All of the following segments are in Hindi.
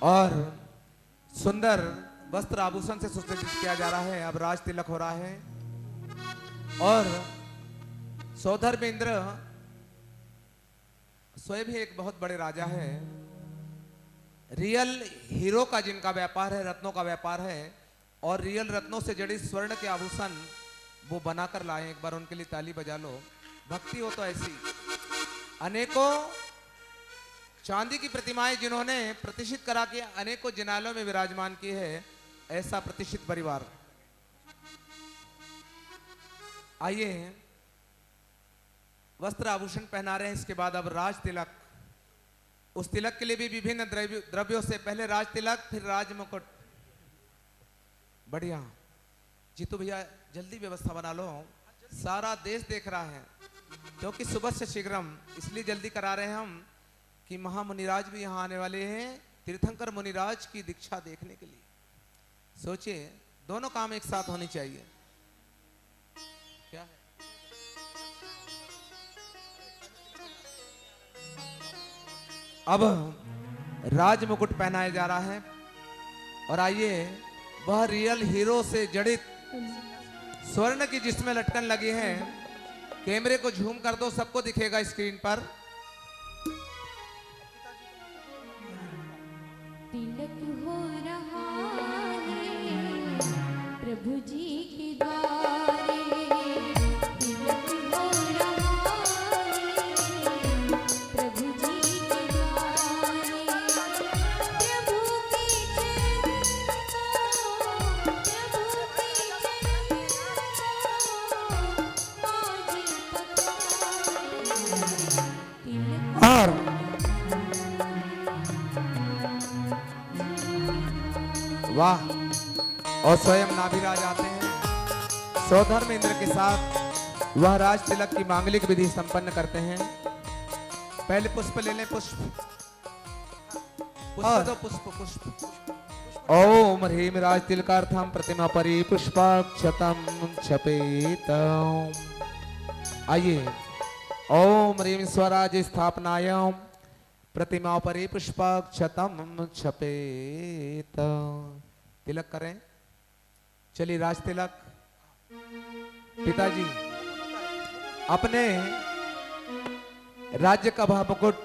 और सुंदर वस्त्र आभूषण से सुसज्जित किया जा रहा है। अब राज तिलक हो रहा है और सौधर्म इंद्र स्वयं भी एक बहुत बड़े राजा है। रियल हीरो का जिनका व्यापार है, रत्नों का व्यापार है और रियल रत्नों से जड़ी स्वर्ण के आभूषण वो बनाकर लाए। एक बार उनके लिए ताली बजा लो। भक्ति हो तो ऐसी। अनेकों चांदी की प्रतिमाएं जिन्होंने प्रतिष्ठित करा के अनेकों जिनालों में विराजमान की है, ऐसा प्रतिष्ठित परिवार। आइए वस्त्र आभूषण पहना रहे हैं। इसके बाद अब राज तिलक। उस तिलक के लिए भी विभिन्न द्रव्यों से पहले राज तिलक, फिर राज मुकुट। बढ़िया जीतू भैया, जल्दी व्यवस्था बना लो, सारा देश देख रहा है क्योंकि सुबह से शीघ्रम इसलिए जल्दी करा रहे हैं हम कि महामुनिराज भी यहाँ आने वाले हैं तीर्थंकर मुनिराज की दीक्षा देखने के लिए। सोचिए दोनों काम एक साथ होनी चाहिए। क्या है? अब राज मुकुट पहनाया जा रहा है और आइए वह रियल हीरो से जड़ित स्वर्ण की जिसमें लटकन लगी है, कैमरे को झूम कर दो, सबको दिखेगा स्क्रीन पर। तिलक हो रहा है प्रभु जी के द्वारे, तिलक हो रहा है प्रभु जी के द्वारे, प्रभु के चरण को, प्रभु के चरण को आज पखारे। तिलक और वाह, और स्वयं नाभिराज आते हैं सौधर्म इंद्र के साथ। वह राज तिलक की मांगलिक विधि संपन्न करते हैं। पहले पुष्प ले लें। पुष्प दो, पुष्प। ओम ह्रीं राज तिलकार्थम प्रतिमा परि पुष्पाक्षतम छपेतम। आइए ओम ह्रीं स्वराज स्थापनायाम प्रतिमा परि पुष्पाक्षतम छपेत। तिलक करें। चलिए राज तिलक। पिताजी अपने राज्य का मुकुट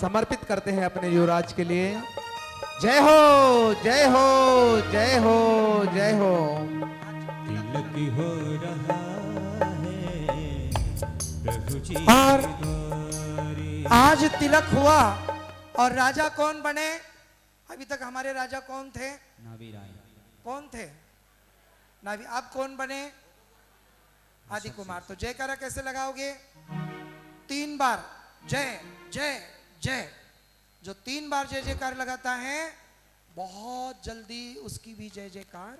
समर्पित करते हैं अपने युवराज के लिए। जय हो जय हो जय हो जय हो। तिलक हो रहा है प्रभु जी और द्वारे। आज तिलक हुआ और राजा कौन बने? अभी तक हमारे राजा कौन थे? कौन थे? नाभि। अब कौन बने? आदि कुमार। तो जयकारा कैसे लगाओगे? 3 बार जय जय जय। जो 3 बार जय जयकार लगाता है बहुत जल्दी उसकी भी जय जयकार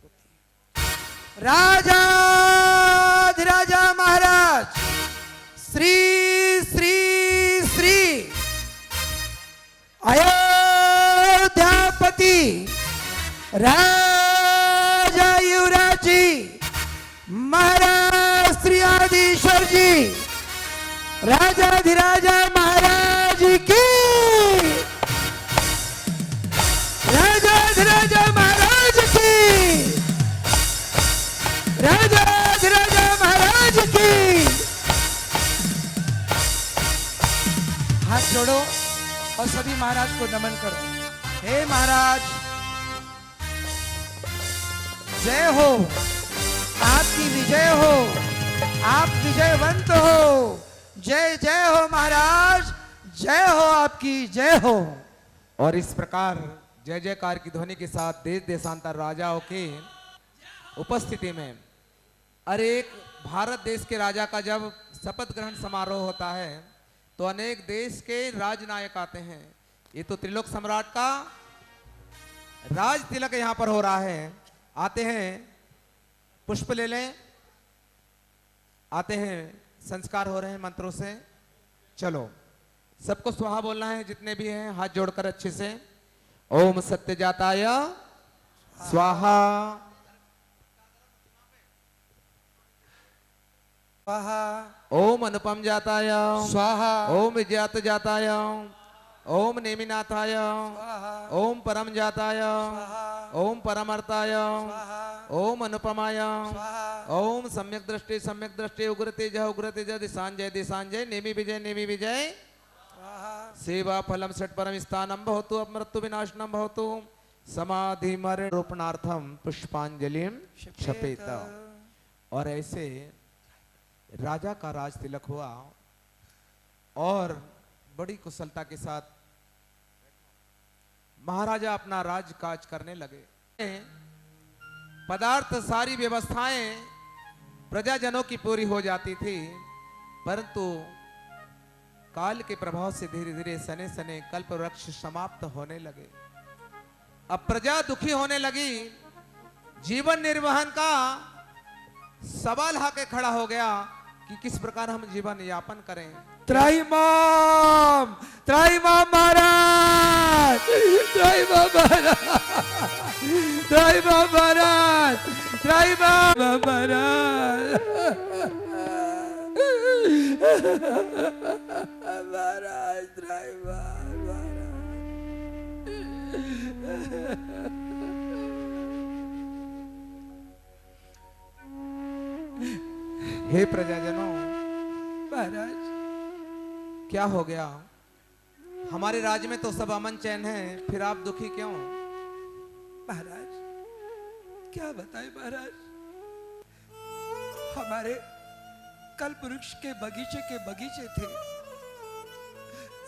होती है। राजा महाराज श्री श्री श्री अयोध्यापति राजा युवराज जी महाराज श्री आदिश्वर जी राजाधिराजा महाराज की, राजाधिराजा महाराज की, राजाधिराजा महाराज की। हाथ जोड़ो और सभी महाराज को नमन करो। हे महाराज जय हो, आपकी विजय हो, आप विजयवंत हो। जय जय हो महाराज, जय हो, आपकी जय हो। और इस प्रकार जय जयकार की ध्वनि के साथ देश देशांतर राजाओं के उपस्थिति में, अरे एक भारत देश के राजा का जब शपथ ग्रहण समारोह होता है तो अनेक देश के राजनायक आते हैं। ये तो त्रिलोक सम्राट का राज तिलक यहाँ पर हो रहा है। आते हैं, पुष्प ले लें। आते हैं, संस्कार हो रहे हैं मंत्रों से। चलो सबको स्वाहा बोलना है, जितने भी हैं हाथ जोड़कर अच्छे से। ओम सत्य जाताय स्वाहा, स्वाहा। ओम अनुपम जाताय स्वाहा। ओम विजयात जाताय ओम नेमिनाथाय स्वाहा ओम परम जाताय स्वाहा ओम परमर्ताय स्वाहा ओम अनुपमाय स्वाहा ओम सम्यक दृष्टि उग्र तेज दिशांजय दिशांजय नेमि विजय स्वाहा सेवा फलम षट परम स्थानम भवतु मृत्यु विनाशनम भवतु समाधि मरण रोपणार्थम पुष्पांजलिम क्षपेत। और ऐसे राजा का राज तिलक हुआ और बड़ी कुशलता के साथ महाराजा अपना राज काज करने लगे। पदार्थ सारी व्यवस्थाएं प्रजाजनों की पूरी हो जाती थी, परंतु काल के प्रभाव से धीरे धीरे सने सने कल्प वृक्ष समाप्त होने लगे। अब प्रजा दुखी होने लगी। जीवन निर्वहन का सवाल आके खड़ा हो गया कि किस प्रकार हम जीवन यापन करें। त्राहिमाम महाराज, त्राहिमाम महाराज, त्राहिमाम महाराज, त्राहिमाम महाराज, महाराज त्राहिमाम हे प्रजाजनों, महाराज क्या हो गया? हमारे राज्य में तो सब अमन चैन है, फिर आप दुखी क्यों? महाराज क्या बताएं महाराज, हमारे कल्प वृक्ष के बगीचे थे,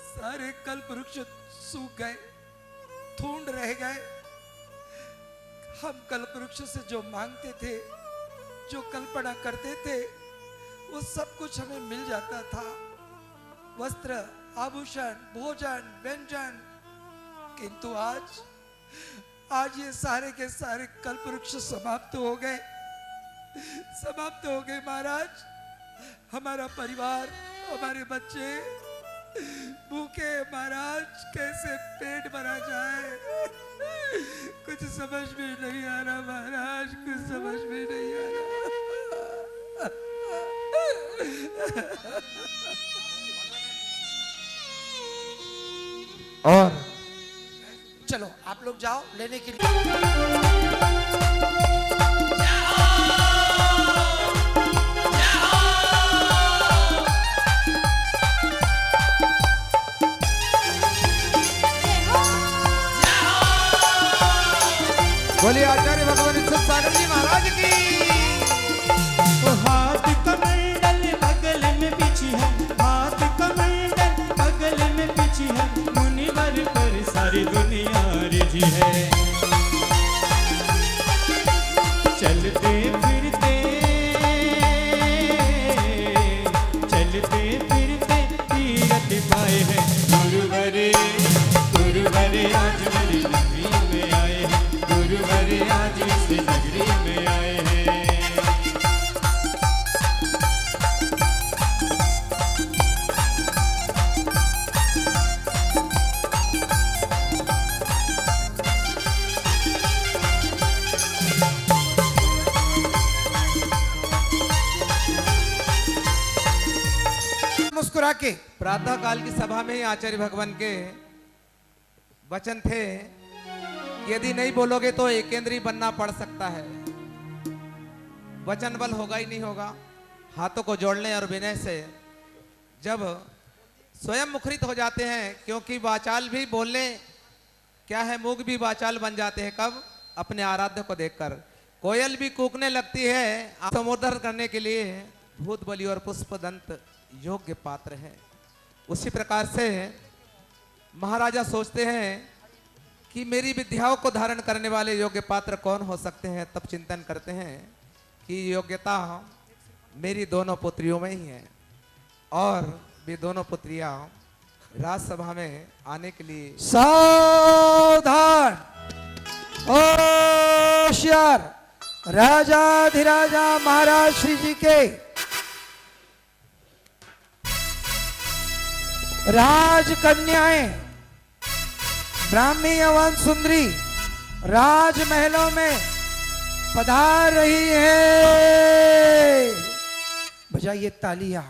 सारे कल्प वृक्ष सूख गए, थूंड रह गए। हम कल्प वृक्ष से जो मांगते थे, जो कल्पना करते थे, वो सब कुछ हमें मिल जाता था, वस्त्र, आभूषण, भोजन, व्यंजन। किंतु आज ये सारे के सारे कल्प वृक्ष समाप्त हो गए महाराज। हमारा परिवार, हमारे बच्चे भूखे महाराज, कैसे पेट भरा जाए, कुछ समझ में नहीं आ रहा महाराज, कुछ समझ में नहीं आ रहा। और चलो आप लोग जाओ लेने के लिए। बोलिए आचार्य भगवान इच्छुक सागर जी महाराज की। हाथ कमंडल बगल में बिछी है, हाथ कमंडल बगल में बिछी है, मुनिवर पर सारी दुनिया रिझी है। चलते फिरते तीरथ पाए हैं, गुरुवर आज मेरी नगरी में आए हैं, गुरुवर आज इस नगरी में आए हैं। मुस्कुरा के प्रातः काल की सभा में ही आचार्य भगवान के वचन थे, यदि नहीं बोलोगे तो एकेंद्री बनना पड़ सकता है। वचन बल होगा ही नहीं होगा। हाथों को जोड़ने और विनय से जब स्वयं मुखरित हो जाते हैं, क्योंकि वाचाल भी बोलने क्या है, मूक भी वाचाल बन जाते हैं। कब? अपने आराध्य को देखकर। कोयल भी कूकने लगती है, संबोधन करने के लिए भूत बलि और पुष्पदंत योग्य पात्र है। उसी प्रकार से महाराजा सोचते हैं कि मेरी विद्याओं को धारण करने वाले योग्य पात्र कौन हो सकते हैं। तब चिंतन करते हैं कि योग्यता मेरी दोनों पुत्रियों में ही है, और वे दोनों पुत्रियां राजसभा में आने के लिए सावधान, होशियार। राजाधिराजा महाराज श्री जी के राजकन्याएं, ब्राह्मी यवन सुंदरी राजमहलों में पधार रही है। बजाइए तालियां।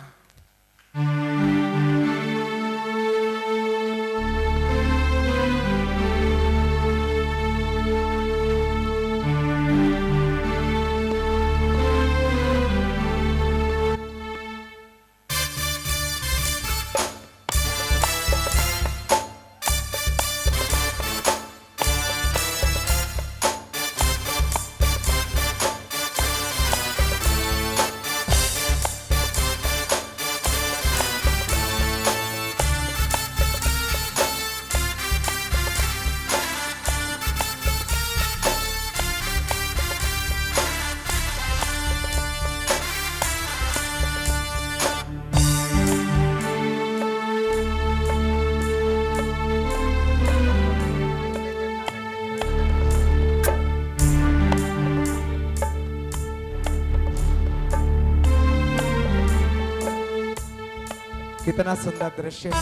कितना सुंदर दृश्य है।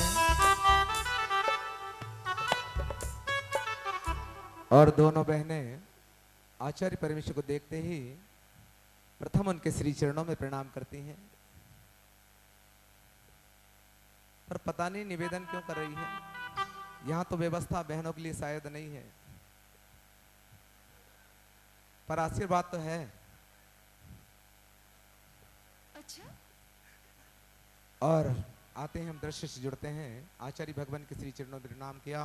और दोनों बहनें आचार्य परमेश्वर को देखते ही प्रथम उनके श्री चरणों में प्रणाम करती हैं। पर पता नहीं निवेदन क्यों कर रही है। यहाँ तो व्यवस्था बहनों के लिए शायद नहीं है, पर आशीर्वाद तो है। अच्छा, और आते हैं हम दृश्य से जुड़ते हैं। आचार्य भगवान के श्री चरणों में प्रणाम किया।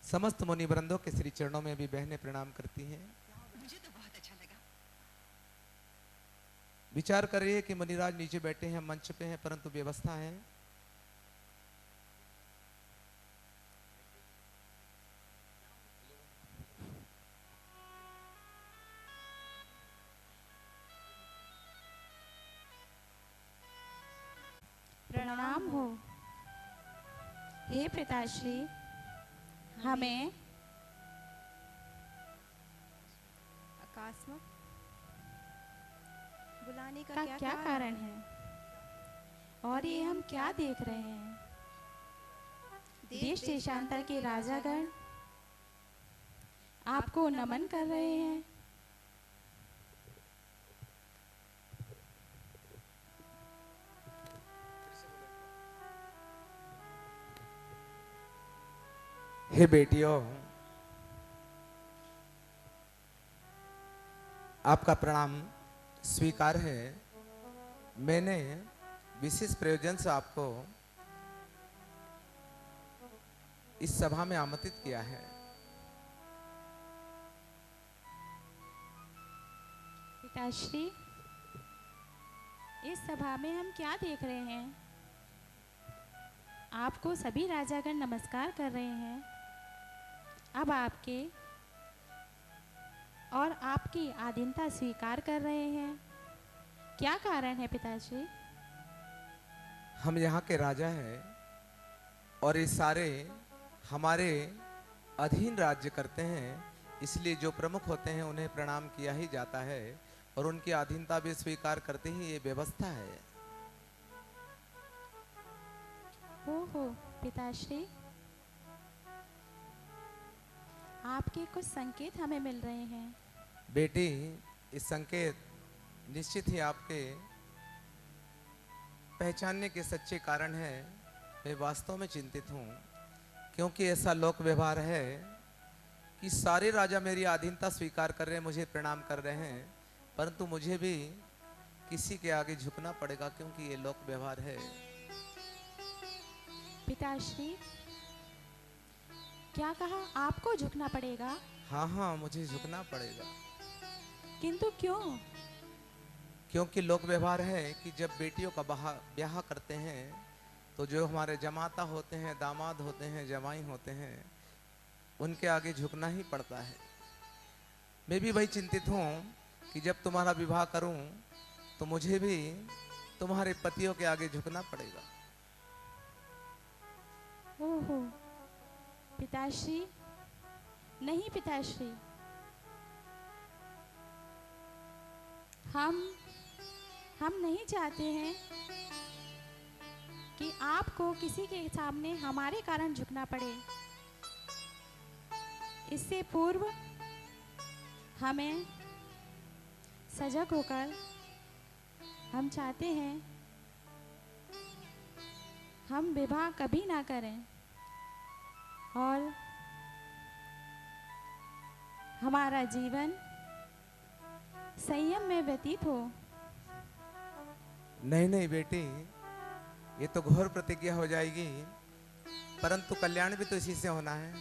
समस्त मुनि वृंदों के श्री चरणों में भी बहनें प्रणाम करती हैं। मुझे तो बहुत अच्छा लगा। विचार कर रही है कि मुनिराज नीचे बैठे हैं, मंच पे हैं, परंतु व्यवस्था है। प्रणाम हो हे पिताश्री, हमें आकस्मिक बुलाने का क्या कारण है और ये हम क्या देख रहे हैं? देश देशांतर के राजागण आपको नमन कर रहे हैं। हे बेटियों, आपका प्रणाम स्वीकार है। मैंने विशेष प्रयोजन से आपको इस सभा में आमंत्रित किया है। पिताश्री, इस सभा में हम क्या देख रहे हैं? आपको सभी राजागण नमस्कार कर रहे हैं। अब आपके और आपकी आधीनता स्वीकार कर रहे हैं। क्या कारण है पिताश्री? हम यहाँ के राजा हैं और ये सारे हमारे अधीन राज्य करते हैं, इसलिए जो प्रमुख होते हैं उन्हें प्रणाम किया ही जाता है और उनकी अधीनता भी स्वीकार करते ही ये व्यवस्था है। ओहो पिताश्री, आपके कुछ संकेत हमें मिल रहे हैं। बेटी, इस संकेत निश्चित ही आपके पहचानने के सच्चे कारण है। मैं वास्तव में चिंतित हूँ, क्योंकि ऐसा लोक व्यवहार है कि सारे राजा मेरी अधीनता स्वीकार कर रहे हैं, मुझे प्रणाम कर रहे हैं, परंतु मुझे भी किसी के आगे झुकना पड़ेगा, क्योंकि ये लोक व्यवहार है। पिताश्री, क्या कहा? आपको झुकना पड़ेगा? हाँ हाँ, मुझे झुकना पड़ेगा। किंतु क्यों? क्योंकि लोक व्यवहार है कि जब बेटियों का ब्याह करते हैं तो जो हमारे जमाता होते हैं, दामाद होते हैं, जमाई होते हैं, उनके आगे झुकना ही पड़ता है। मैं भी वही चिंतित हूँ कि जब तुम्हारा विवाह करूँ तो मुझे भी तुम्हारे पतियों के आगे झुकना पड़ेगा। ओहो पिताश्री, नहीं पिताश्री, हम नहीं चाहते हैं कि आपको किसी के सामने हमारे कारण झुकना पड़े। इससे पूर्व हमें सजग होकर हम चाहते हैं हम विवाह कभी ना करें और हमारा जीवन संयम में व्यतीत हो। नहीं नहीं बेटी, ये तो घोर प्रतिज्ञा हो जाएगी, परंतु कल्याण भी तो इसी से होना है।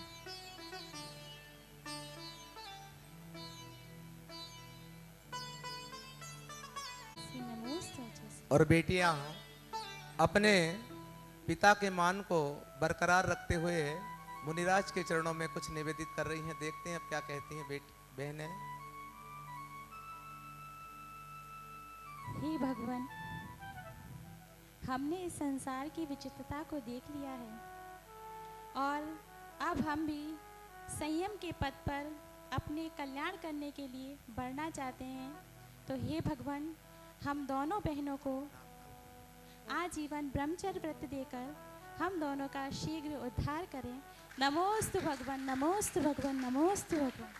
और बेटियां अपने पिता के मान को बरकरार रखते हुए मुनिराज के चरणों में कुछ निवेदित कर रही हैं। देखते हैं अब क्या कहती हैं बहनें। हे भगवान, हमने इस संसार की विचित्रता को देख लिया है और अब हम भी संयम के पथ पर अपने कल्याण करने के लिए बढ़ना चाहते हैं। तो हे भगवान, हम दोनों बहनों को आजीवन ब्रह्मचर्य व्रत देकर हम दोनों का शीघ्र उद्धार करें। नमोस्तु भगवान, नमोस्तु भगवान, नमोस्तु भगवान।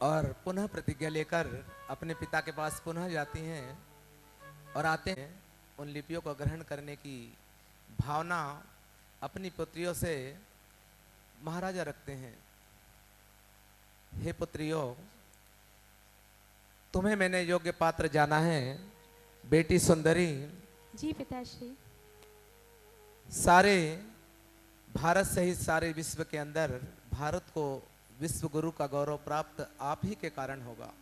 और पुनः प्रतिज्ञा लेकर अपने पिता के पास पुनः जाती हैं और आते हैं। उन लिपियों को ग्रहण करने की भावना अपनी पुत्रियों से महाराजा रखते हैं। हे पुत्रियों, तुम्हें मैंने योग्य पात्र जाना है। बेटी सुंदरी, जी पिताश्री। सारे भारत सहित सारे विश्व के अंदर भारत को विश्व गुरु का गौरव प्राप्त आप ही के कारण होगा।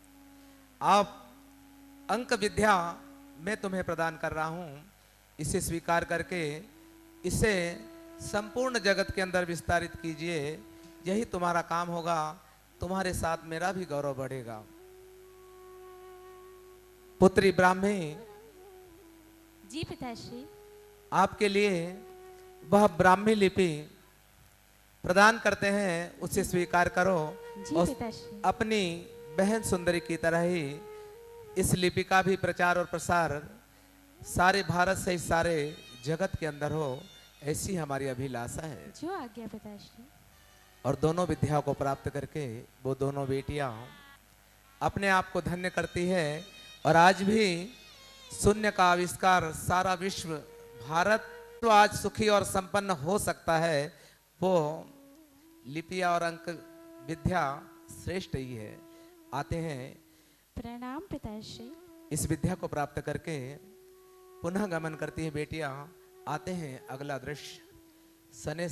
आप अंक विद्या मैं तुम्हें प्रदान कर रहा हूं, इसे स्वीकार करके इसे संपूर्ण जगत के अंदर विस्तारित कीजिए। यही तुम्हारा काम होगा, तुम्हारे साथ मेरा भी गौरव बढ़ेगा। पुत्री ब्राह्मी, जी पिताश्री। आपके लिए वह ब्राह्मी लिपि प्रदान करते हैं, उसे स्वीकार करो। जी और पिताश्री। अपनी बहन सुंदरी की तरह ही इस लिपि का भी प्रचार और प्रसार सारे भारत से सारे जगत के अंदर हो, ऐसी हमारी अभिलाषा है। जो आज्ञा पिताश्री। और दोनों विद्याओं को प्राप्त करके वो दोनों बेटियां अपने आप को धन्य करती है। और आज भी शून्य का आविष्कार सारा विश्व, भारत तो आज सुखी और संपन्न हो सकता है, वो लिपिया और अंक विद्या श्रेष्ठ ही है। आते हैं, प्रणाम पिताश्री। इस विद्या को प्राप्त करके पुनः गमन करती है बेटियां। आते हैं अगला दृश्य। सने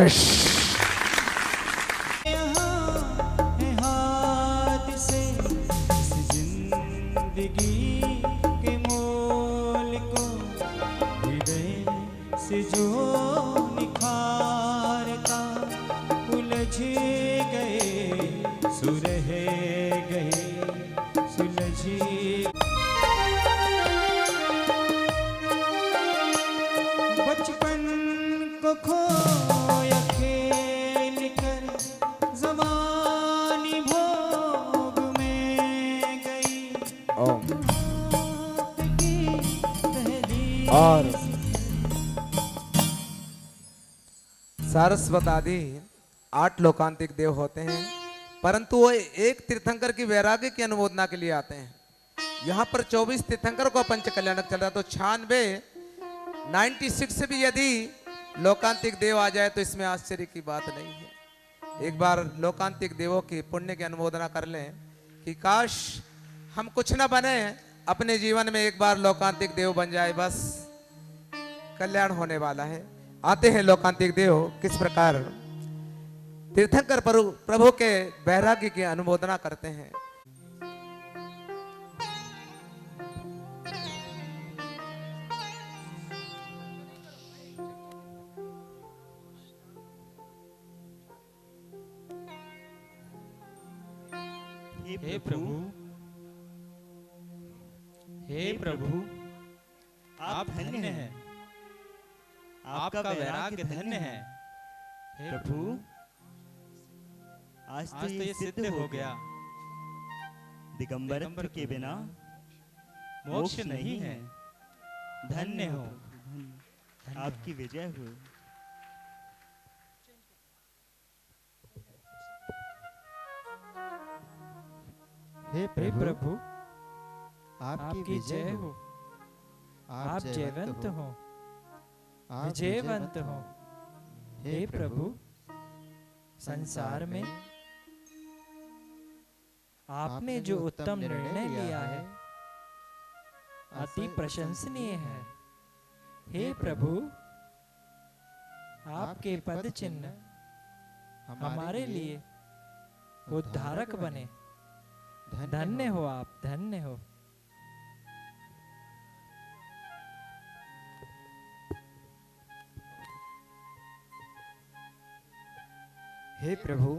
शाबाश। यहाँ है हाथ से इस जिंदगी के मोल को हृदय से जो निखारता उलझ गए सुरह गए सुलझ बचपन को खोया खेल कर जवानी भोग में गई ओम। की पहली और सारस्वत आदि 8 लोकांतिक देव होते हैं, परंतु वो एक तीर्थंकर की वैराग्य की अनुमोदना के लिए आते हैं। यहाँ पर 24 तीर्थंकर को पंच कल्याणक चल रहा, तो 96 से भी यदि लोकांतिक देव आ जाए तो इसमें आश्चर्य की बात नहीं है। एक बार लोकांतिक देवों की पुण्य की अनुमोदना कर लें कि काश हम कुछ न बने, अपने जीवन में एक बार लोकांतिक देव बन जाए, बस कल्याण होने वाला है। आते हैं लोकांतिक देव, किस प्रकार तीर्थंकर प्रभु के वैराग्य की अनुमोदना करते हैं। हे प्रभु, हे प्रभु, आप धन्य हैं, आपका वैराग्य धन्य है। हे प्रभु, आज तो ये सिद्ध हो गया, दिगंबरत्व के बिना मोक्ष नहीं है। धन्य हो, आपकी विजय हो। हे हे प्रभु, आपकी जय हो। आप जयवंत हो, आप विजयवंत हो। हे प्रभु, संसार में आपने जो उत्तम निर्णय लिया है अति प्रशंसनीय है। हे प्रभु, आपके पद चिन्ह हमारे लिए उद्धारक बने। धन्य हो आप, धन्य हो। हे प्रभु,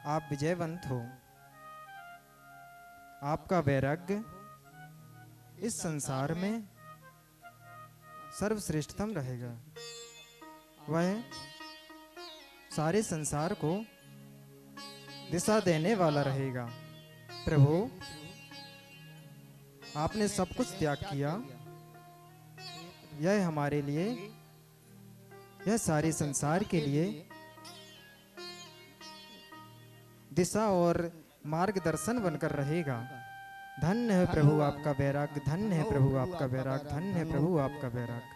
आप विजयवंत हो। आपका वैराग्य इस संसार में सर्वश्रेष्ठतम रहेगा। वह सारे संसार को दिशा देने वाला रहेगा। प्रभु, आपने सब कुछ त्याग किया। यह हमारे लिए, यह सारे संसार के लिए दिशा और मार्गदर्शन बनकर रहेगा। धन्य है प्रभु आपका वैराग्य, धन्य है प्रभु आपका वैराग्य, धन्य है प्रभु आपका वैराग्य।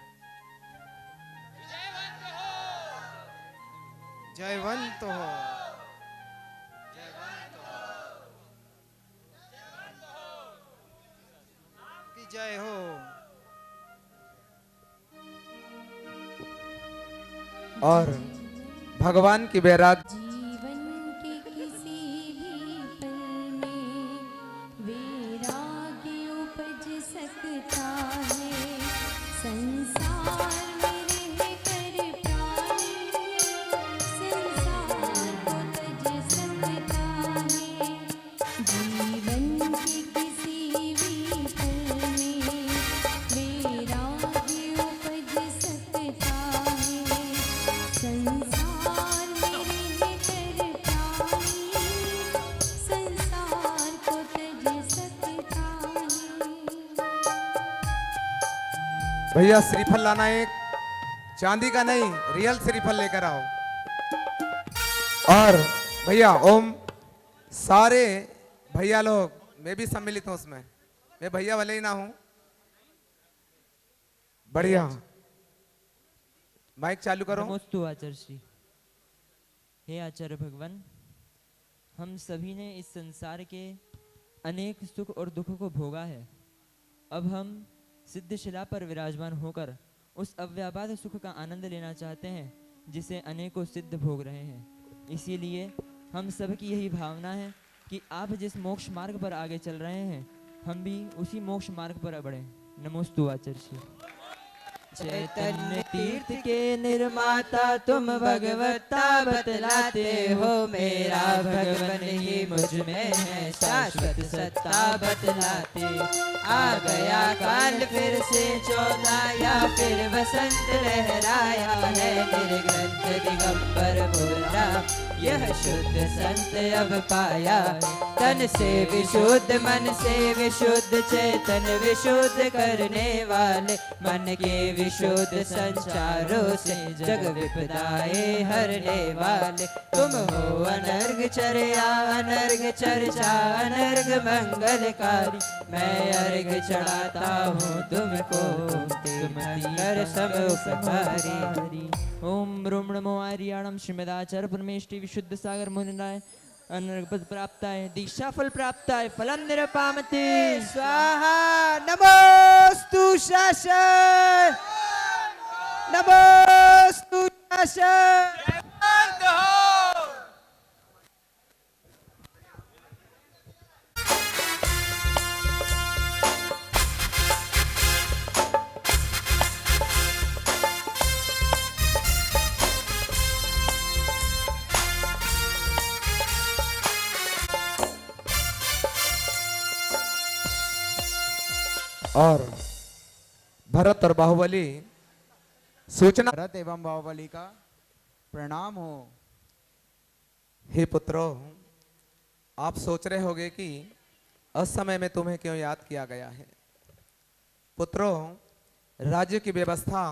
जयवंत हो, की जय हो। और भगवान की वैराग्य जीवन के किसी भी पल में वैराग्य उपज सकता है। संसार में रह कर प्राणी संसार को तज सकता है। जीवन के किसी भी पल में वैराग्य उपज सकता है। संसार में रहकर प्राणी संसार को तज सकता है। भैया श्रीफल लाना, एक चांदी का नहीं, रियल श्रीफल लेकर आओ। और भैया ओम, सारे भैया लोग, मैं भी सम्मिलित हूं उसमें, मैं भैया भले ही ना हूं। बढ़िया, माइक चालू करो। नमोस्तु आचार्य श्री। हे आचार्य भगवान, हम सभी ने इस संसार के अनेक सुख और दुख को भोगा है। अब हम सिद्धशिला पर विराजमान होकर उस अव्यापाद सुख का आनंद लेना चाहते हैं जिसे अनेकों सिद्ध भोग रहे हैं। इसीलिए हम सबकी यही भावना है कि आप जिस मोक्ष मार्ग पर आगे चल रहे हैं हम भी उसी मोक्ष मार्ग पर बढ़े। नमोस्तु आचार्य। चैतन्य तीर्थ के निर्माता तुम भगवत्ता बतलाते हो, मेरा भगवन ही मुझ में है शाश्वत सत्ता बतलाते। आ गया काल फिर से चौथा या फिर वसंत लहराया है, निर्ग्रंथ दिगंबर बोला यह शुद्ध संत अब पाया। तन से विशुद्ध मन से विशुद्ध चेतन विशुद्ध करने वाले, मन के विशुद्ध संचारों से जग विपदाए हरने वाले। तुम हो अनर्घ चर्या अनर्घ चर्चा अनर्घ मंगलकारी, मैं अर्घ चढ़ाता हूँ तुमको तुम कर सब उपकारी। ओम ब्रह्म नमो आर्याणम श्रीमदाचार्य परमेष्टि विशुद्ध सागर मुनिराय अनर्घपद प्राप्ताय दीक्षा फल प्राप्ताय फलम निरपामते स्वाहा। नमोस्तु शासन नमोस्तु शासन। और भरत और बाहुबली सूचना। भरत एवं बाहुबली का प्रणाम हो। हे पुत्रों, आप सोच रहे होंगे कि असमय में तुम्हें क्यों याद किया गया है। पुत्रों, राज्य की व्यवस्था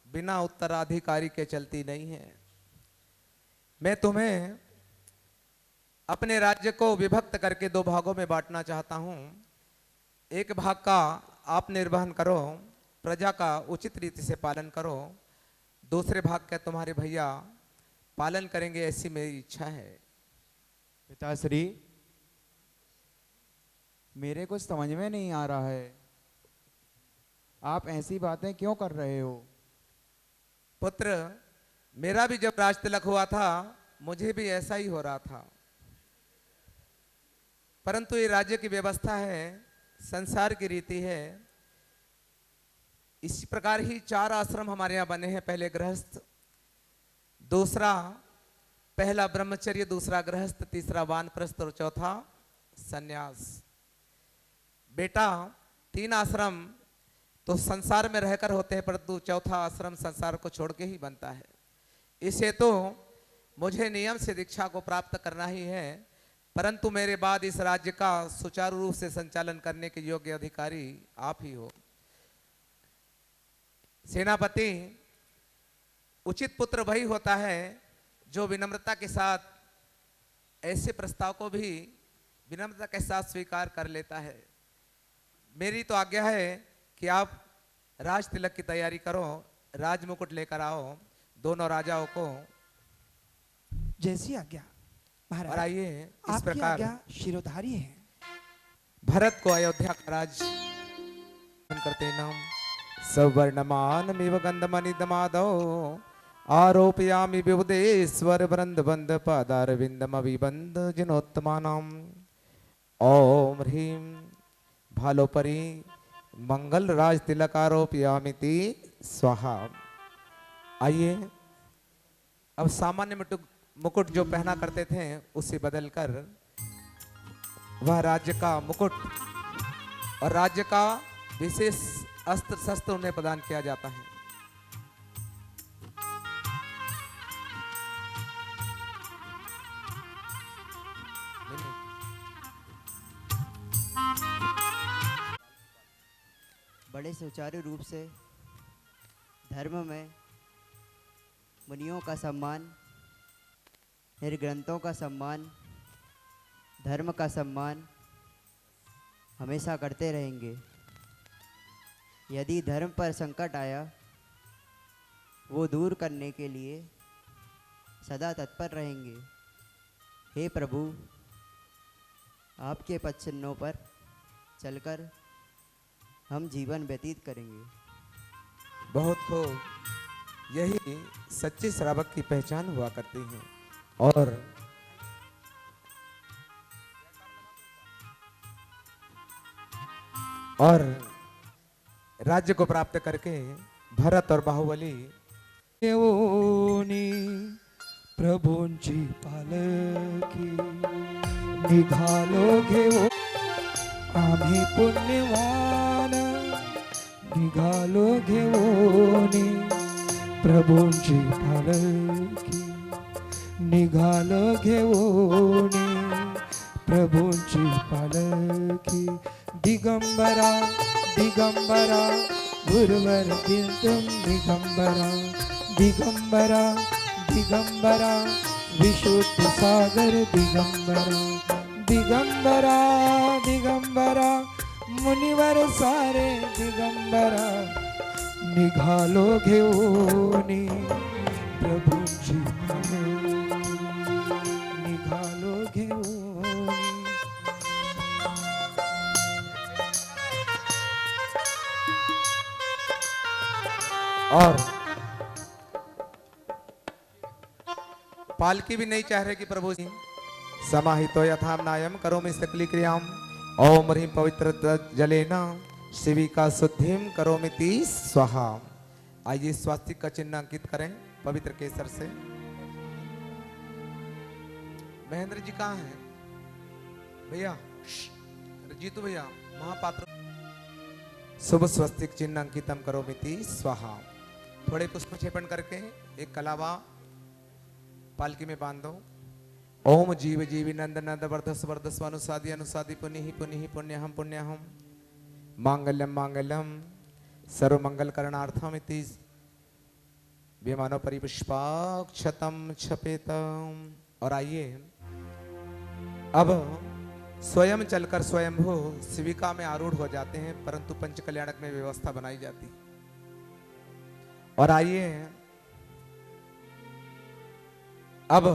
बिना उत्तराधिकारी के चलती नहीं है। मैं तुम्हें अपने राज्य को विभक्त करके दो भागों में बांटना चाहता हूं। एक भाग का आप निर्वहन करो, प्रजा का उचित रीति से पालन करो। दूसरे भाग का तुम्हारे भैया पालन करेंगे, ऐसी मेरी इच्छा है। पिताश्री, मेरे कुछ समझ में नहीं आ रहा है, आप ऐसी बातें क्यों कर रहे हो? पुत्र, मेरा भी जब राज तिलक हुआ था मुझे भी ऐसा ही हो रहा था, परंतु ये राज्य की व्यवस्था है, संसार की रीति है। इसी प्रकार ही 4 आश्रम हमारे यहाँ बने हैं। पहले गृहस्थ, दूसरा पहला ब्रह्मचर्य, दूसरा गृहस्थ, तीसरा वानप्रस्थ और चौथा सन्यास। बेटा, 3 आश्रम तो संसार में रहकर होते हैं, परंतु चौथा आश्रम संसार को छोड़ के ही बनता है। इसे तो मुझे नियम से दीक्षा को प्राप्त करना ही है, परंतु मेरे बाद इस राज्य का सुचारू रूप से संचालन करने के योग्य अधिकारी आप ही हो। सेनापति, उचित पुत्र वही होता है जो विनम्रता के साथ ऐसे प्रस्ताव को भी विनम्रता के साथ स्वीकार कर लेता है। मेरी तो आज्ञा है कि आप राज तिलक की तैयारी करो, राज मुकुट लेकर आओ दोनों राजाओं को। जैसी आज्ञा महाराज। और आइए इस आपकी प्रकार आज्ञा शिरोधारी है। भरत को अयोध्या का राज करते नाम सवर्णमानमिव गंधमनिदमादौ आरोपयामि विबुधेश्वर वृंद बंद पादारविंदम अभिबंद जिनोत्तमानाम। ओम ह्रीं भालोपरी मंगल राज तिलक आरोपयामिति स्वाहा। आइए अब सामान्य मुकुट जो पहना करते थे उसे बदलकर वह राज्य का मुकुट और राज्य का विशेष अस्त्र शस्त्र उन्हें प्रदान किया जाता है। बड़े सुचारू रूप से धर्म में मुनियों का सम्मान, निर्ग्रंथों का सम्मान, धर्म का सम्मान हमेशा करते रहेंगे। यदि धर्म पर संकट आया वो दूर करने के लिए सदा तत्पर रहेंगे। हे प्रभु, आपके पद चिन्हों पर चलकर हम जीवन व्यतीत करेंगे। बहुत खूब। यही सच्चे श्रावक की पहचान हुआ करती है। और राज्य को प्राप्त करके भरत और बाहुबली प्रभूंची पालकी निघालो घेऊ आम्ही पुण्यवान निघालो घेऊनी प्रभूंची पालकी निघालो घेऊनी प्रभूंची पालकी दिगंबरा दिगंबरा गुरुवर कीर्तन दिगंबरा दिगंबरा दिगंबरा विशुद्ध सागर दिगंबरा दिगंबरा दिगंबरा मुनिवर सारे दिगंबरा निघालो घेऊनी प्रभूंची पालकी निघालो घेऊनी। और पालकी भी नहीं चाह रहे कि प्रभु जी समाहितो यथाम नायम करोमि सकली क्रियाम ओम ह्रीं पवित्र जलेना शिविका शुद्धिम करोमिति स्वाहा। आइए स्वास्तिक का चिन्ह अंकित करें पवित्र केसर से। महेंद्र जी कहाँ हैं भैया? जीतू भैया महापात्र। शुभ स्वस्तिक चिन्ह अंकितम करोमिति स्वाहा। थोड़े पुष्प क्षेपण करके एक कलावा पालकी में बांध दो। ओम जीव जीवी नंद नंद वर्धस वर्धस्व अनुसादी अनुसादी पुनि पुण्यहम पुण्यहम मांगल्यम मांगल्यम सर्वमंगल करणार्थम इति विमानो परिपुष्पाक्षतम छपेतम। और आइए अब स्वयं चलकर स्वयंभू शिविका में आरूढ़ हो जाते हैं, परंतु पंच कल्याणक में व्यवस्था बनाई जाती। और आइए अब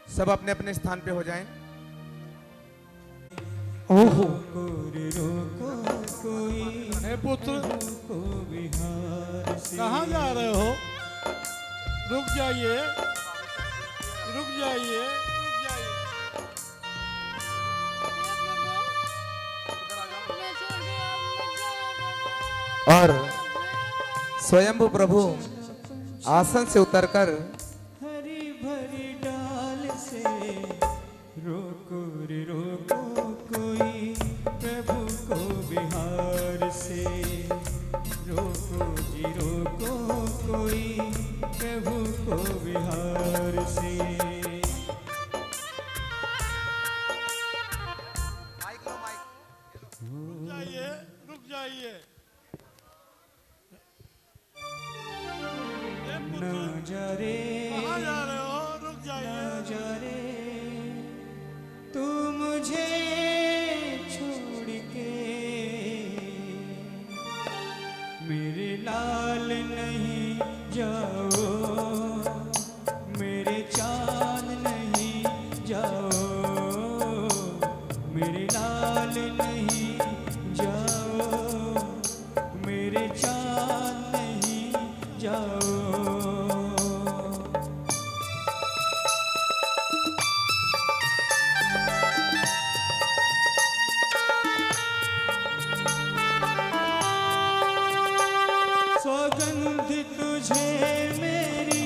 सब अपने अपने स्थान पे हो जाएं। ओहो पुत्र कहाँ जा रहे हो? रुक जाइए रुक जाइए रुक जाइए। और स्वयंभू प्रभु आसन से उतरकर हरी भरी डाल से रोको रे रोको कोई प्रभु को बिहार से रोको जी रोको कोई प्रभु को बिहार से। रुक जाइए न जा रे कहाँ जा रहे हो? रुक जाइए। न जा रे तू मुझे छोड़ के मेरे लाल नहीं जाओ मेरे चांद नहीं जाओ मेरे लाल नहीं जाओ मेरे चांद नहीं जाओ। सौगंध तुझे मेरी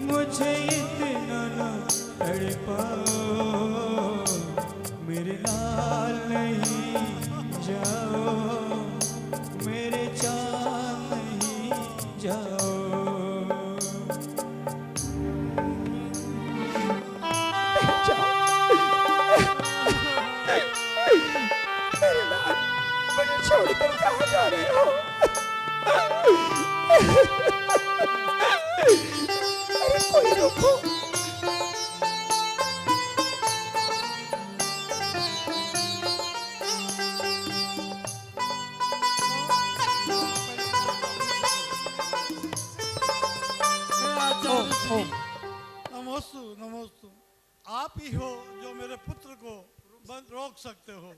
मुझे इतना न तड़पाओ मेरे लाल नहीं जाओ मेरे चांद नहीं जाओ। मेरे लाल मुझे छोड़कर कहाँ जा रहे हो? अरे कोई रोको। नमोस्तु नमोस्तु। आप ही हो जो मेरे पुत्र को रोक सकते हो।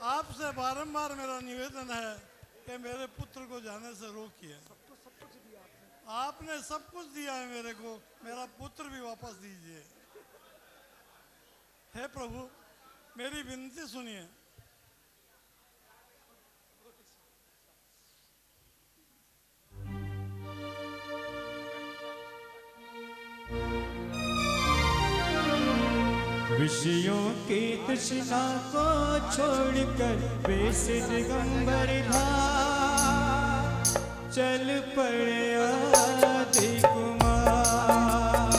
आपसे बारंबार मेरा निवेदन है कि मेरे पुत्र को जाने से रोकिए। आपने सब कुछ दिया है मेरे को, मेरा पुत्र भी वापस दीजिए। हे प्रभु, मेरी विनती सुनिए। विषयों की तृष्णा को छोड़कर वेश दिगंबर धाम चल पड़े आदि कुमार।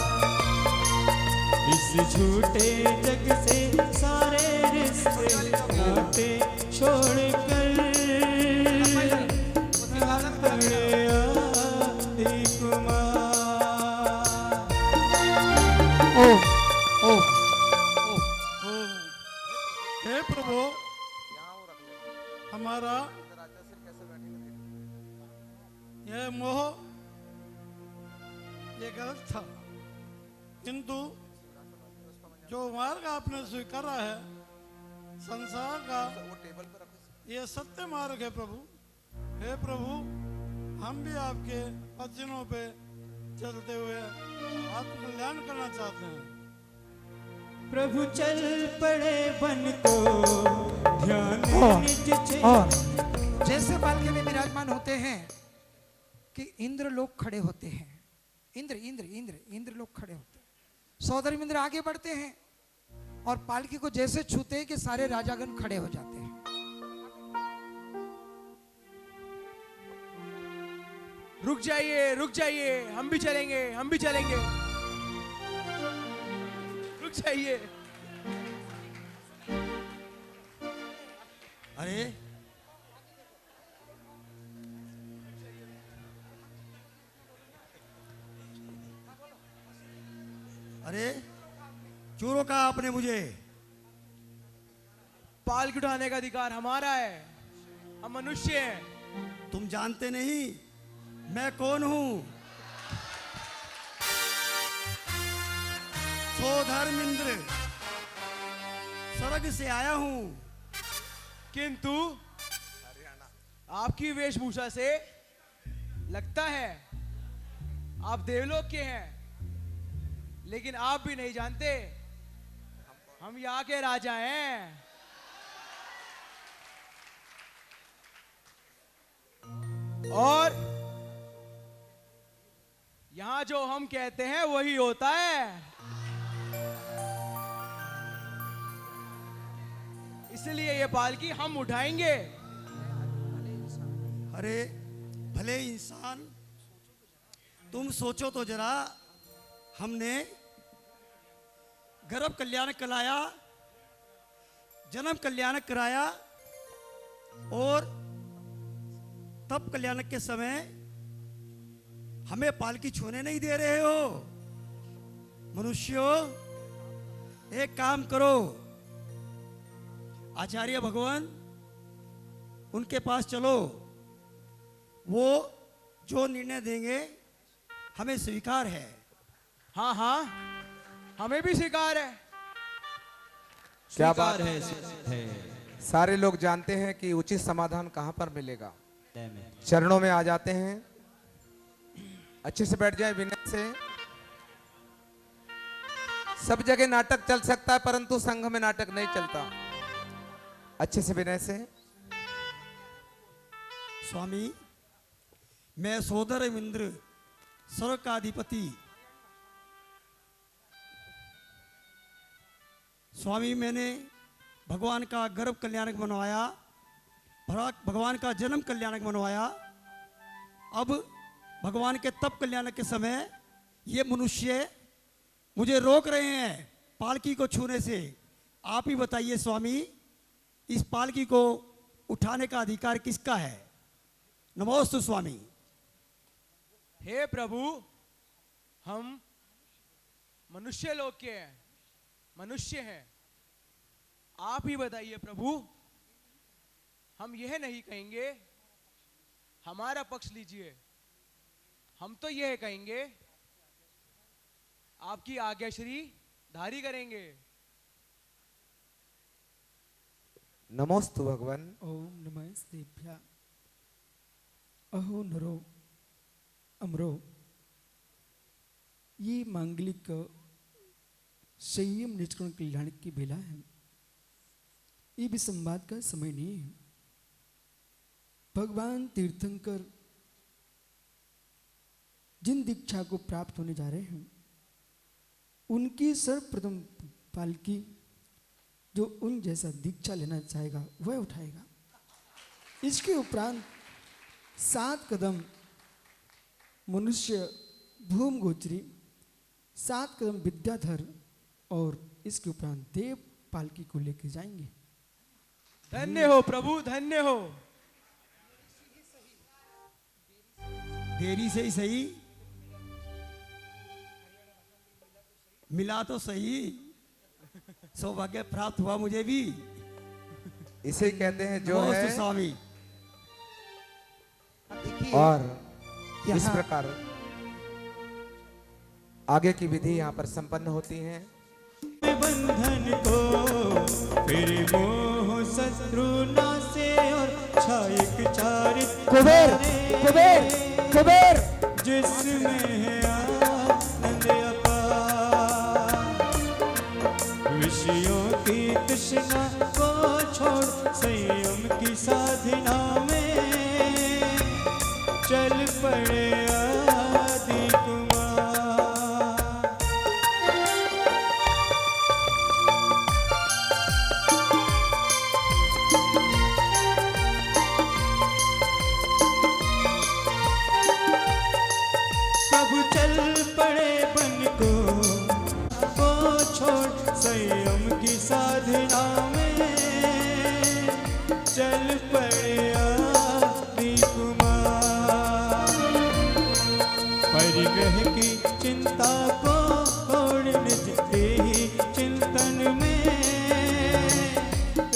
इस झूठे जग से सारे रिश्ते नाते छोड़कर पड़े आदि कुमार। हे प्रभु, हमारा यह मोह ये गलत था, किंतु जो मार्ग आपने स्वीकारा है संसार का, ये सत्य मार्ग है प्रभु। हे प्रभु, हम भी आपके वचनों पे चलते हुए आत्मकल्याण करना चाहते हैं। प्रभु चल पड़े बन को ध्यान निज और जैसे पालकी में विराजमान होते हैं कि इंद्र लोग खड़े होते हैं, इंद्र इंद्र इंद्र इंद्र लोग खड़े होते हैं, सौदर इंद्र आगे बढ़ते हैं और पालकी को जैसे छूते हैं कि सारे राजागण खड़े हो जाते हैं। रुक जाइए, रुक जाइए, हम भी चलेंगे, हम भी चलेंगे। रुक जाइए। अरे अरे क्यों रोका आपने मुझे? पालकी उठाने का अधिकार हमारा है, हम मनुष्य हैं। तुम जानते नहीं मैं कौन हूं? धर्मेंद्र स्वर्ग से आया हूं, किंतु आपकी वेशभूषा से लगता है आप देवलोक के हैं, लेकिन आप भी नहीं जानते हम यहाँ के राजा हैं। और यहाँ जो हम कहते हैं वही होता है, इसलिए ये पालकी हम उठाएंगे। अरे भले इंसान, तुम सोचो तो जरा, हमने गर्भ कल्याण कराया, जन्म कल्याण कराया और तब कल्याण के समय हमें पालकी छूने नहीं दे रहे हो। मनुष्यों, एक काम करो, आचार्य भगवान उनके पास चलो, वो जो निर्णय देंगे हमें स्वीकार है। हाँ हाँ, हमें भी स्वीकार है। क्या बात है? सारे लोग जानते हैं कि उचित समाधान कहां पर मिलेगा। चरणों में आ जाते हैं, अच्छे से बैठ जाए विनय से। सब जगह नाटक चल सकता है परंतु संघ में नाटक नहीं चलता। अच्छे से विनय से। स्वामी, मैं सोदर इंद्र स्वर्ग का अधिपति, स्वामी मैंने भगवान का गर्भ कल्याणक बनवाया, भगवान का जन्म कल्याणक बनवाया। अब भगवान के तप कल्याणक के समय ये मनुष्य मुझे रोक रहे हैं पालकी को छूने से। आप ही बताइए स्वामी, इस पालकी को उठाने का अधिकार किसका है? नमोस्तु स्वामी। हे प्रभु, हम मनुष्य लोक के हैं, मनुष्य हैं। आप ही बताइए प्रभु, हम यह नहीं कहेंगे हमारा पक्ष लीजिए, हम तो यह कहेंगे आपकी आज्ञा श्री धारी करेंगे। नमोस्तु भगवन। ओम नमः श्रीभ्या। अहो नरो अमरो, ये मांगलिक संयम निष्करण कल्याण की बेला है। ये भी संवाद का समय नहीं है। भगवान तीर्थंकर जिन दीक्षा को प्राप्त होने जा रहे हैं, उनकी सर्वप्रथम पालकी जो उन जैसा दीक्षा लेना चाहेगा वह उठाएगा। इसके उपरांत 7 कदम मनुष्य भूम गोचरी, 7 कदम विद्याधर और इसके उपरांत देव पालकी को लेकर जाएंगे। धन्य हो प्रभु, धन्य हो। देरी से ही सही, मिला तो सही। सौभाग्य प्राप्त हुआ मुझे भी। इसे कहते हैं जो नमोस्तु है स्वामी। और इस प्रकार आगे की विधि यहाँ पर संपन्न होती है। बंधन को फिर मोह शत्रु नासे और छायक चारित कुबेर कुबेर कुबेर, जिसमें है आनंद अपार, विषयों की तृष्णा को छोड़ संयम की साधना में चल पड़े आदि कुमार। सब चल पड़े बन को छोड़ संयम की साधना में चल पड़े आदि कुमार। परिग्रह की चिंता को छोड़ निज के ही चिंतन में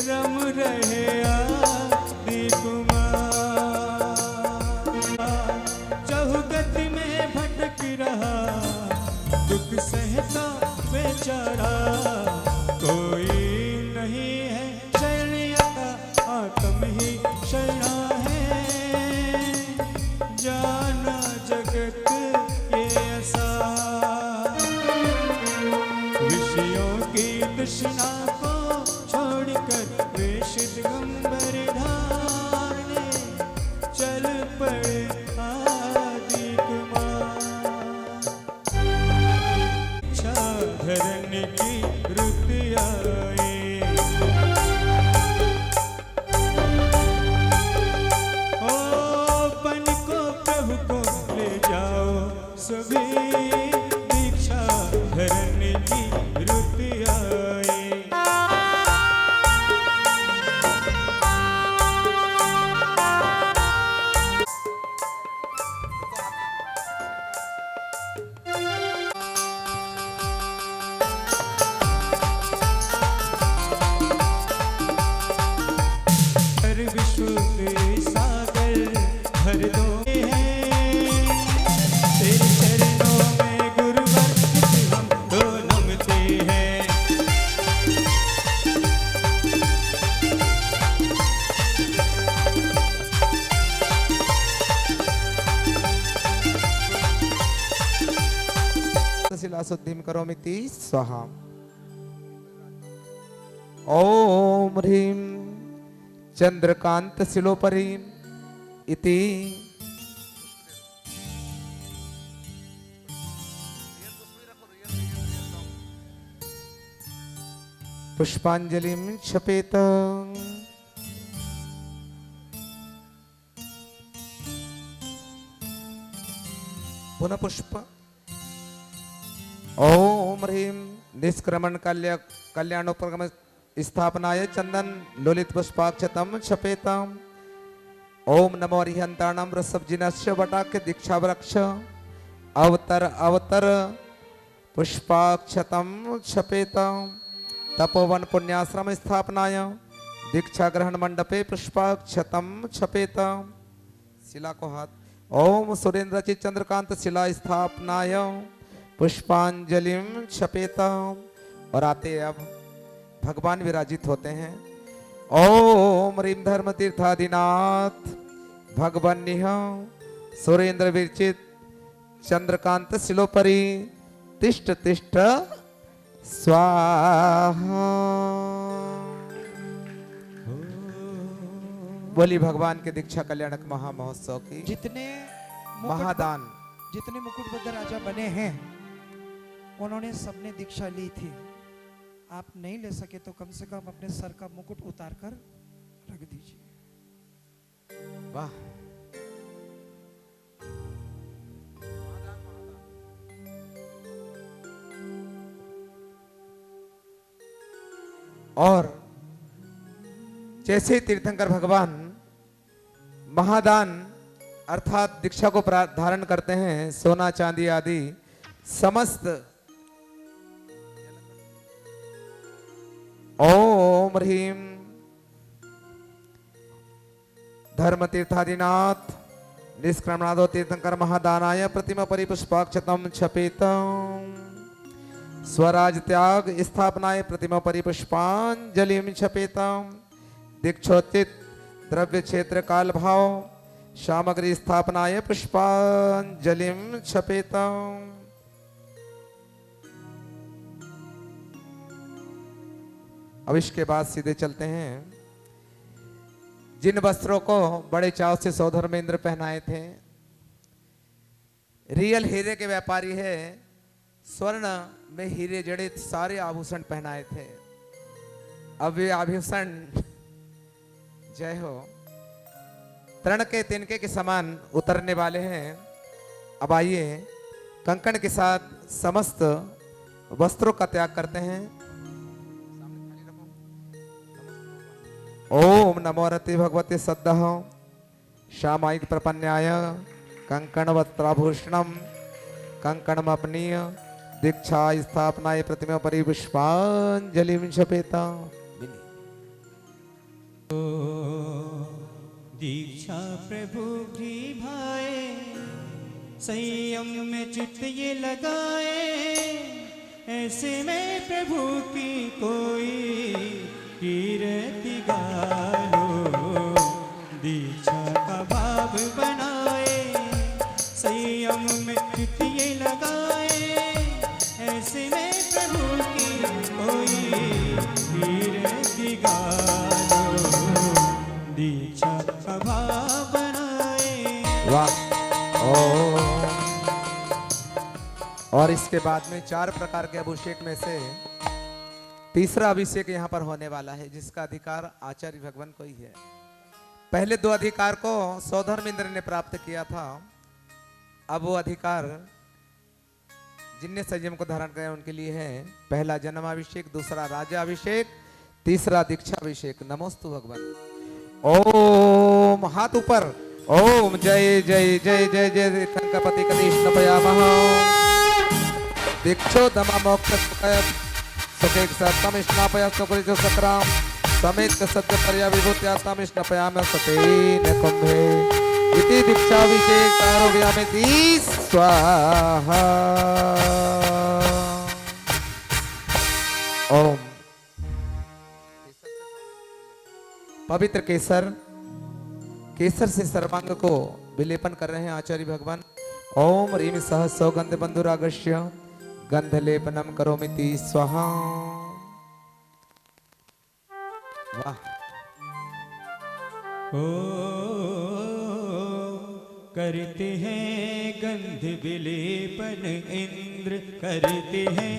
रम रहे आदि कुमार। चहुगति में भटक रहा दुख सहता बेचारा, कोई नहीं है शरणिया आत्म ही शरणा है। जाना जगत ये ऐसा, विषयों की तृष्णा को छोड़कर वेश दिगंबर धारने चल पड़े आदि कुमार। इच्छा धरने की रुत आए, ओ बन को प्रभु को ले जाओ सभी, दीक्षा धरने की रुत आए। हर विश्व के सागर भर दो हैं, तेरे चरणों में गुरुवर हम दो नमते हैं। शिलासुद्धिं करोमीति स्वाहा। ओम ह्रीं चंद्रकांत शिलोपरी इति पुष्पांजलिं क्षपेत। पुनः पुष्प। ओम ह्रीं निष्क्रमण कल्याणोपक्रम स्थापनाय चंदन लोलित पुष्पाक्षतम क्षपेतम। ओम नमो अरिहंताणम रसब्जिनस्य वटाक्य दीक्षा वृक्ष अवतर अवतर पुष्पाक्षतम क्षपेतम। तपोवन पुण्याश्रम स्थापनाय दीक्षा ग्रहण मंडपे पुष्पाक्षतम क्षपेतम। शिला को हाथ। ओम सुरेंद्र रचित चंद्रकांत शिला स्थापनाय पुष्पांजलिम क्षपेतम। और आते अब भगवान विराजित होते हैं। ओम ह्रीं धर्म तीर्थादिनाथ भगवन्निह सुरेंद्र विरचित चंद्रकांत शिलोपरि तिष्ठ तिष्ठ स्वाहा। बोली भगवान के दीक्षा कल्याणक महामहोत्सव की जितने महादान जितने मुकुटबद्ध राजा बने हैं उन्होंने सबने दीक्षा ली थी। आप नहीं ले सके तो कम से कम अपने सर का मुकुट उतार कर रख दीजिए। वाह, और जैसे तीर्थंकर भगवान महादान अर्थात दीक्षा को धारण करते हैं, सोना चांदी आदि समस्त ओम ह्रीं धर्म तीर्थादिनाथ निष्क्रमणादो तीर्थंकर महादानाय प्रतिमा परिपुष्पाक्षतम छपेतम स्वराज त्याग स्थापनाय प्रतिमा परिपुष्पांजलिम छपेतम दीक्षोचित द्रव्य क्षेत्र काल भाव सामग्री स्थापनाय पुष्पांजलिम छपेतम। अब इसके बाद सीधे चलते हैं जिन वस्त्रों को बड़े चाव से सौधर्मेंद्र पहनाए थे। रियल हीरे के व्यापारी है, स्वर्ण में हीरे जड़ित सारे आभूषण पहनाए थे। अब वे आभूषण जय हो तृण के तिनके के समान उतरने वाले हैं। अब आइए कंकण के साथ समस्त वस्त्रों का त्याग करते हैं। ओम नमो रति भगवते सद्दह सामायिक प्रपन्याय कंकण वस्त्राभूषणम कंकणम अपनीय दीक्षा स्थापनाय प्रतिमा परिपुष्पांजलिं छपेता। दीक्षा प्रभु की भाए संयम में चित्त ये लगाए, ऐसे में प्रभु की कोई कीर्ति गालो। दीक्षा का भाव बनाए संयम में चित्त ये लगाए, ऐसे में प्रभु की कोई कीर्ति गालो। दीक्षा का भाव बनाए। वाह। और इसके बाद में 4 प्रकार के अभिषेक में से तीसरा अभिषेक यहाँ पर होने वाला है, जिसका अधिकार आचार्य भगवान को ही है। पहले 2 अधिकार को सौधर्मेंद्र ने प्राप्त किया था। अब वो अधिकार जिनने संयम को धारण किया उनके लिए है। पहला जन्माभिषेक, दूसरा राजाभिषेक, तीसरा दीक्षाभिषेक। नमोस्तु भगवान। ओम हाथ ऊपर। ओम जय जय जय जय जय तीर्थंकरपति कनिष्ठ पयामः दीक्षो दमा मोक्ष सुखेक सतम स्नापया सुकृत सक्राम समेत सत्य पर्या विभूत्यात्म स्नापयाम सतेन कुंभे इति दीक्षाभिषेक आरोग्यामिति स्वाहा। ओम पवित्र केसर से सर्वांग को विलेपन कर रहे हैं आचार्य भगवान। ओम ह्रीं सह सौगंध बंधुरागस्य गंधलेपनम करोमिति स्वाहा। वाह। ओ करते हैं गंध विलेपन इंद्र, करते हैं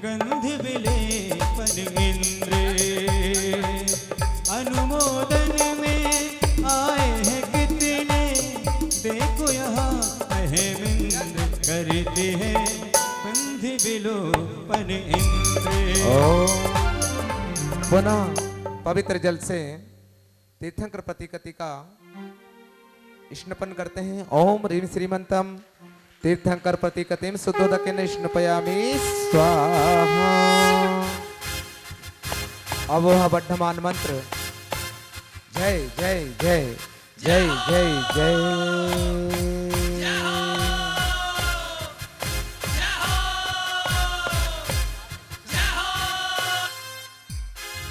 गंध विलेपन इंद्र। अनुमोदन में आए हैं कितने, देखो यहाँ अहमिंद्र करते हैं गंध विलोपन इंद्र। पुनः पवित्र जल से तीर्थंकर प्रतिकति का स्नपन करते हैं। ओम ह्रीं श्रीमंतम तीर्थंकर प्रतिकतिम शुद्धोदकेन स्नपयामि स्वाहा। अब वह वर्धमान मंत्र जय जय जय जय जय जय।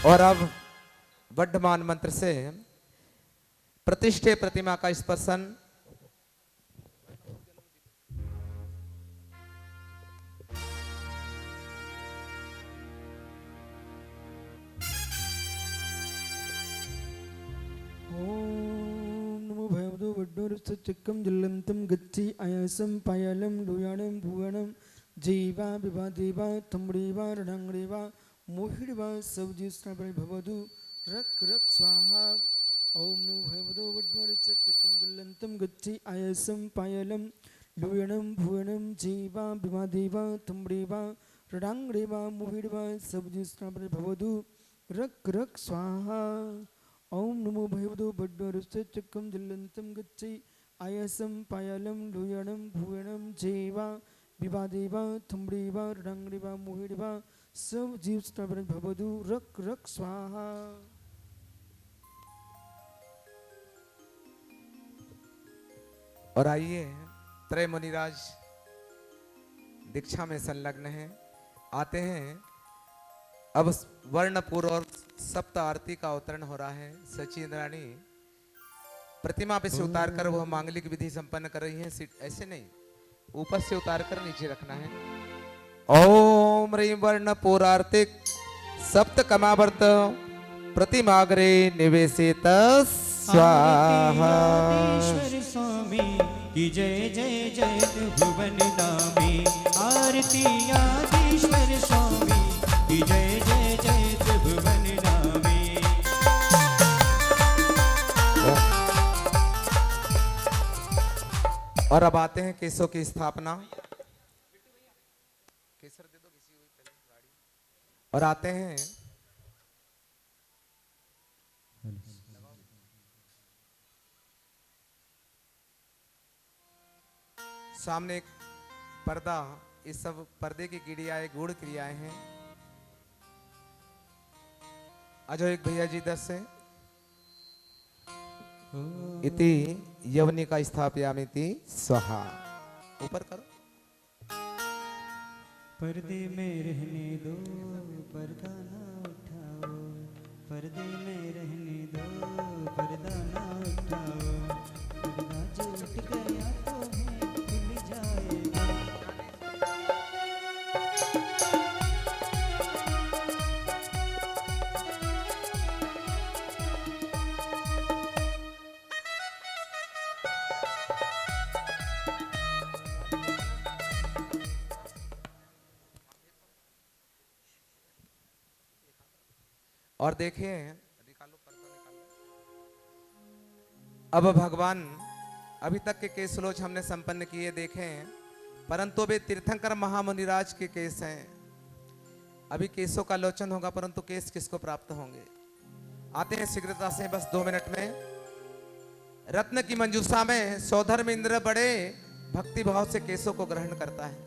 और अब वर्धमान मंत्र से प्रतिष्ठे प्रतिमा का स्पर्शन ओम नमो भगवतो वड्डोरसचक्रम जलंतम गच्छि आयासम पायलम लुयाणम भुवनम जीवा विवा देवा तमड़ेवा रणंगड़ेवा मोहिड़वा सवजिष्ण भवदु रक रक स्वाहा। ओम नमो भगवतो वड्डोरसचक्रम जलंतम गच्छि आयासम पायलम लुयाणम भुवनम जीवा विवा देवा तमड़ेवा रणंगड़ेवा मोहिड़वा सवजिष्ण भवदु रक रक स्वाहा। ओम नमो भगवतो वड्डोरसचक्रम जलंतम गच्छि आयासम पायलम लुयाणम भुवनम जेवा विवादेवा थुमड़ेवा रणंगड़ेवा मोहिड़ेवा सब जीव स्त्रवण भवदु रक रक स्वाहा। और आइए त्रय मुनिराज दीक्षा में संलग्न हैं, आते हैं। अब वर्णपुर और सप्त आरती का अवतरण हो रहा है। सची इंद्राणी प्रतिमा पे से उतार कर वह मांगलिक विधि संपन्न कर रही हैं। ऐसे नहीं, ऊपर से उतार कर नीचे रखना है। ओम ह्रीं वर्णपुर आर्तिक सप्त कमावर्त प्रतिमाग्रे निवेशित स्वाहा। स्वामी की जय जय जय भुवन नामी। आरती आदिश्वर स्वामी की जय जय जय भुवन नामी। और अब आते हैं केसों की स्थापना। केसर दे दो किसी को पहले गाड़ी। और आते हैं सामने एक पर्दा, इस सब पर्दे की क्रियाएं गूढ़ क्रियाएं हैं। अजो एक भैया जी 10 से इति यवनिका स्थापयामिति स्वाहा। ऊपर करो। पर्दे में रहने दो पर्दा ना उठाओ। पर्दे में रहने दो पर्दा ना उठाओ। पर्दा जो उठ गया तो खुल जाएगा। और देखिए, अब भगवान अभी तक के केस लोच हमने संपन्न किए देखें, परंतु वे तीर्थंकर महामुनिराज के केस हैं। अभी केसों का लोचन होगा, परंतु केस किसको प्राप्त होंगे? आते हैं शीघ्रता से, बस 2 मिनट में। रत्न की मंजूषा में सौधर्म इंद्र बड़े भक्ति भाव से केसों को ग्रहण करता है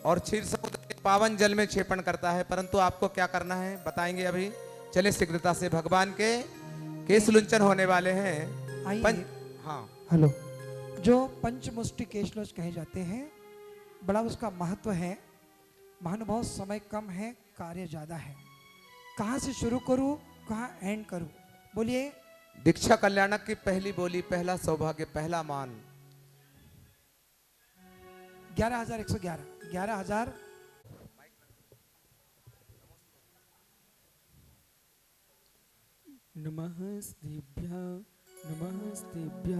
और क्षीर समुद्र के पावन जल में क्षेपण करता है। परंतु आपको क्या करना है बताएंगे अभी। चले शीघ्रता से, भगवान के केस लुंचन होने वाले हैं। हाँ हेलो। जो पंचमुष्टि केशलोच कहे जाते हैं, बड़ा उसका महत्व है। महानुभाव समय कम है, कार्य ज्यादा है। कहाँ से शुरू करूँ, कहाँ एंड करूँ? बोलिए। दीक्षा कल्याणक की पहली बोली, पहला सौभाग्य, पहला मान 11,111 11,000। नमस्तेभ्यः नमस्तेभ्यः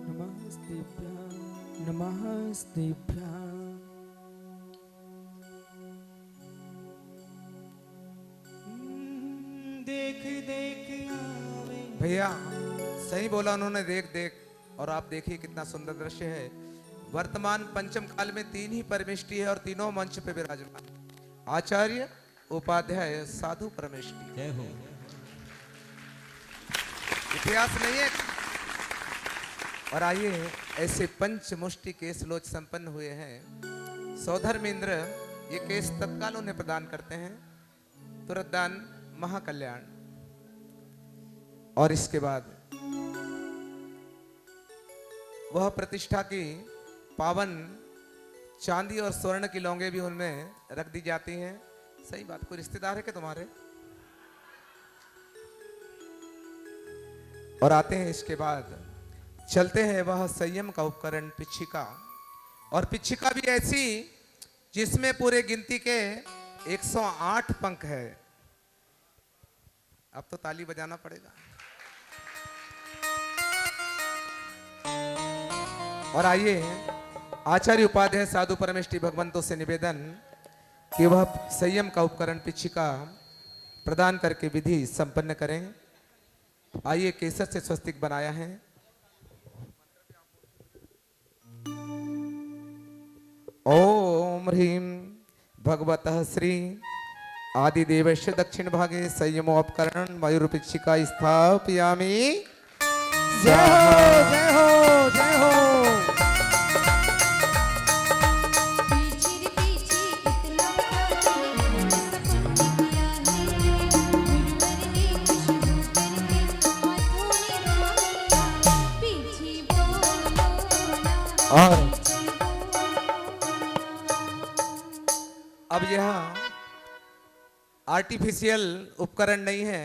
नमस्तेभ्यः नमस्तेभ्यः। देख देख आवे। भैया सही बोला उन्होंने, देख देख। और आप देखिए कितना सुंदर दृश्य है। वर्तमान पंचम काल में 3 ही परमेष्टि है और तीनों मंच पे विराजमान। आचार्य, उपाध्याय, साधु, परमेष्टि। जय हो। इतिहास नहीं है। और आइए, ऐसे पंचमुष्टि केस लोच संपन्न हुए हैं। सौधर्म इंद्र ये केस तत्काल उन्हें प्रदान करते हैं, तुरंत दान, महाकल्याण। और इसके बाद वह प्रतिष्ठा की पावन चांदी और स्वर्ण की लौंगे भी उनमें रख दी जाती हैं। सही बात। कोई रिश्तेदार है क्या तुम्हारे? और आते हैं इसके बाद चलते हैं वह संयम का उपकरण पिच्छिका। और पिच्छिका भी ऐसी जिसमें पूरे गिनती के 108 पंख है। अब तो ताली बजाना पड़ेगा। और आइए आचार्य उपाध्याय साधु परमेष्टि भगवंतों से निवेदन कि वह संयम का उपकरण पिच्छिका प्रदान करके विधि संपन्न करें। आइए केसर से स्वस्तिक बनाया है। ओम ह्रीम भगवतः श्री आदिदेवस्य दक्षिण भागे संयमोपकरण मयूर पिच्छिका स्थापयामि। जय हो जय हो जय हो। और अब यह आर्टिफिशियल उपकरण नहीं है,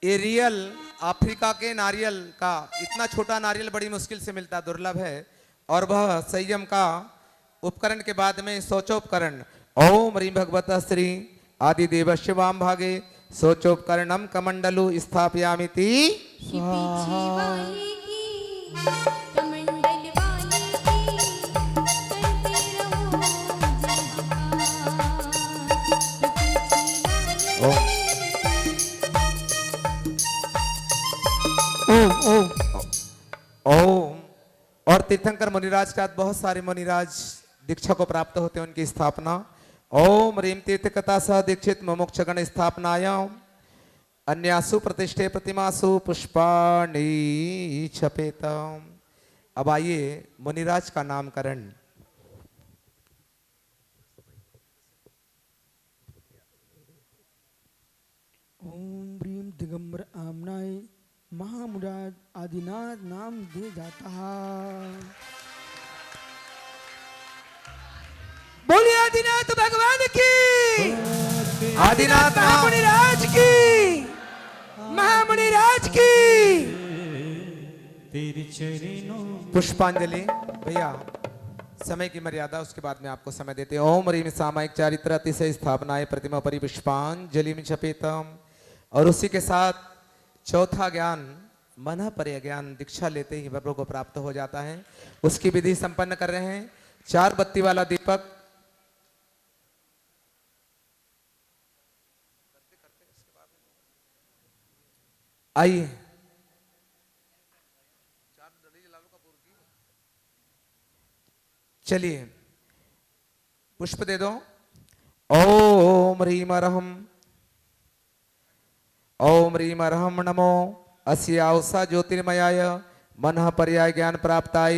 ये रियल अफ्रीका के नारियल का, इतना छोटा नारियल बड़ी मुश्किल से मिलता, दुर्लभ है। और वह संयम का उपकरण के बाद में शौचोपकरण ओम ह्रीं भगवतः श्री आदिदेवस्य वाम भागे शौचोपकरणम कमंडलु स्थापयामिति स्वाहा। ओम। और तीर्थंकर मुनिराज के साथ बहुत सारे मुनिराज दीक्षा को प्राप्त होते हैं, उनकी स्थापना ओम ह्रीं तीर्थकथा सह दीक्षित मुमुक्षगण स्थापनायाम अन्यासु प्रतिष्ठे प्रतिमासु पुष्पाणि छपेतम। अब आइए मुनिराज का नामकरण। ओम ह्रीं दिगंबर आमनाय महामुराद आदिनाथ नाम दे जाता है। बोलिए आदिनाथ भगवान की, आदिनाथ महामुनिराज की, महामुनिराज की। तेरे चरणों पुष्पांजलि भैया, समय की मर्यादा, उसके बाद में आपको समय देते हैं। ओम ह्रीं सामायिक चारित्र अतिशय स्थापनाएं प्रतिमा परि पुष्पांजलि में छपेतम। और उसी के साथ चौथा ज्ञान मन पर ज्ञान दीक्षा लेते ही प्रभु को प्राप्त हो जाता है। उसकी विधि संपन्न कर रहे हैं। 4 बत्ती वाला दीपक आइए, चलिए पुष्प दे दो। ओम ह्रीं अरहम ओम ह्रीं अरहम नमो अस्यावसा ज्योतिर्मयाय मनः पर्याय ज्ञान प्राप्ताय।